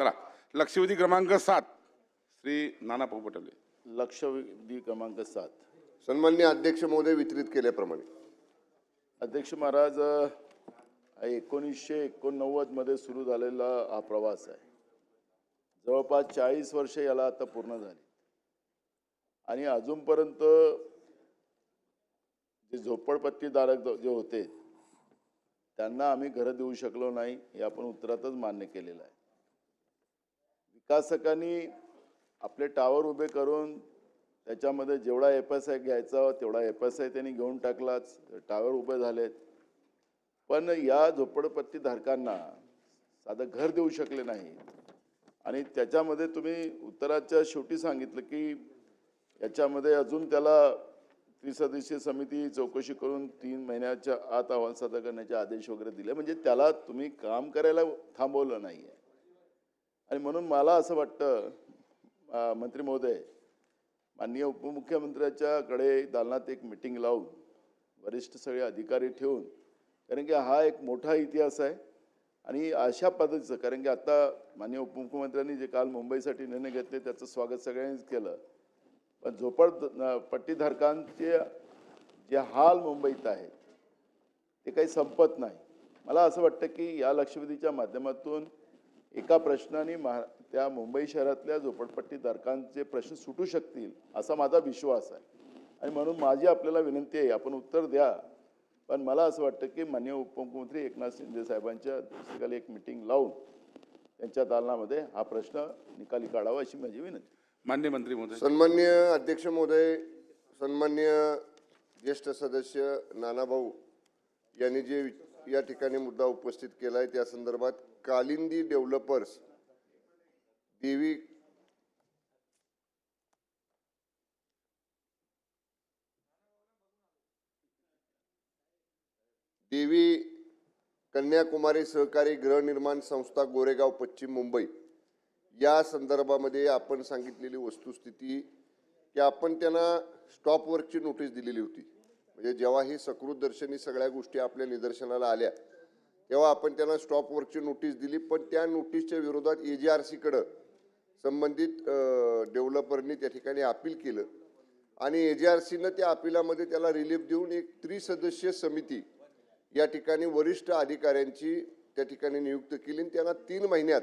चला, लक्षवेधी क्रमांक 7 श्री नाना भाऊ पटोले. लक्षवेधी क्रमांक 7. सन्माननीय अध्यक्ष महोदय, वितरित केल्याप्रमाणे अध्यक्ष महाराज, 1989 मध्ये सुरू झालेला हा प्रवास आहे. जवळपास 40 वर्ष याला आता पूर्ण झाली आणि अजूनपर्यंत जे झोपडपट्टीधारक जे होते त्यांना आम्ही घरं देऊ शकलो नाही, हे आपण उत्तरातच मान्य केलेलं आहे. विकासकांनी आपले टावर उभे करून त्याच्यामध्ये जेवढा FSI घ्यायचा तेवढा FSI त्यांनी घेऊन टाकलाच, टावर उभे झालेत. पण या झोपडपट्टीधारकांना साधं घर देऊ शकले नाही. आणि त्याच्यामध्ये तुम्ही उत्तराच्या शेवटी सांगितलं की याच्यामध्ये अजून त्याला त्रिसदस्यीय समिती चौकशी करून 3 महिन्याच्या आत अहवाल सादर करण्याचे आदेश वगैरे दिले. म्हणजे त्याला तुम्ही काम करायला थांबवलं नाही आहे. आणि म्हणून मला असं वाटतं मंत्री महोदय, माननीय उपमुख्यमंत्र्याच्याकडे दालनात एक मीटिंग लावून वरिष्ठ सगळे अधिकारी ठेवून, कारण की हा एक मोठा इतिहास आहे आणि अशा पद्धतीचं, कारण की आता माननीय उपमुख्यमंत्र्यांनी जे काल मुंबईसाठी निर्णय घेतले त्याचं स्वागत सगळ्यांनीच केलं. पण झोपडपट्टीधारकांचे जे हाल मुंबईत आहेत ते काही संपत नाही. मला असं वाटतं की या लक्षवेधीच्या माध्यमातून एका प्रश्नाने त्या मुंबई शहरातल्या झोपडपट्टीधारकांचे प्रश्न सुटू शकतील असा माझा विश्वास आहे. आणि म्हणून माझी आपल्याला विनंती आहे, आपण उत्तर द्या. पण मला असं वाटतं की माननीय उपमुख्यमंत्री एकनाथ शिंदे साहेबांच्या अध्यक्षतेखाली एक मीटिंग लावून त्यांच्या दालनामध्ये हा प्रश्न निकाली काढावा अशी माझी विनंती. मान्य मंत्री महोदय. सन्माननीय अध्यक्ष महोदय, सन्माननीय ज्येष्ठ सदस्य नानाभाऊ यांनी जे या ठिकाणी मुद्दा उपस्थित केला आहे त्या संदर्भात कालिंदी डेव्हलपर्स देवी कन्याकुमारी सहकारी गृहनिर्माण संस्था गोरेगाव पश्चिम मुंबई या संदर्भामध्ये आपण सांगितलेली वस्तुस्थिती की आपण त्यांना स्टॉप वर्कची नोटीस दिलेली होती. म्हणजे जेव्हा ही सकृत दर्शनी सगळ्या गोष्टी आपल्या निदर्शनाला आल्या तेव्हा आपण त्यांना स्टॉप वर्कची नोटीस दिली. पण त्या नोटीसच्या विरोधात AGRC संबंधित डेव्हलपरनी त्या ठिकाणी अपील केलं आणि AGRCनं त्या अपिलामध्ये त्याला रिलीफ देऊन एक त्रिसदस्यीय समिती या ठिकाणी वरिष्ठ अधिकाऱ्यांची त्या ठिकाणी नियुक्त केली. त्यांना 3 महिन्यात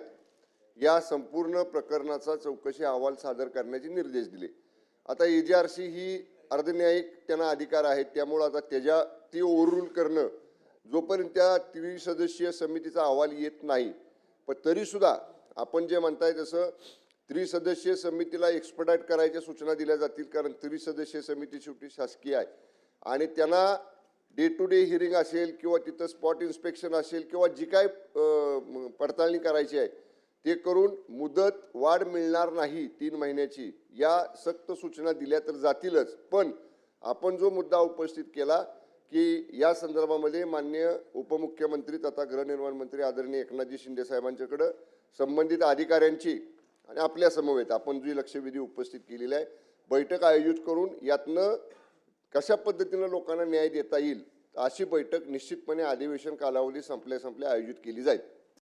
या संपूर्ण प्रकरणाचा चौकशी अहवाल सादर करण्याचे निर्देश दिले. आता AGRC ही अर्धन्यायिक त्यांना अधिकार आहेत, त्यामुळे आता ती ओव्हररूल करणं जोपर्यंत त्या त्रिसदस्यीय समितीचा अहवाल येत नाही. पण तरीसुद्धा आपण जे म्हणताय तसं त्रिसदस्यीय समितीला एक्सपर्टाईट करायच्या सूचना दिल्या जातील, कारण त्रिसदस्यीय समिती शेवटी शासकीय आहे आणि त्यांना डे टू डे हिअरिंग असेल किंवा तिथं स्पॉट इन्स्पेक्शन असेल किंवा जी काय पडताळणी करायची आहे ते करून मुदत वाढ मिळणार नाही 3 महिन्याची, या सक्त सूचना दिल्या तर जातीलच. पण आपण जो मुद्दा उपस्थित केला की या संदर्भामध्ये माननीय उपमुख्यमंत्री तथा गृहनिर्माण मंत्री आदरणीय एकनाथजी शिंदे साहेबांच्याकडे संबंधित अधिकाऱ्यांची आणि आपल्या समवेत आपण जी लक्षवेधी उपस्थित केलेली आहे बैठक आयोजित करून यातनं कशा पद्धतीनं लोकांना न्याय देता येईल अशी बैठक निश्चितपणे अधिवेशन कालावधी संपल्या आयोजित केली जाईल.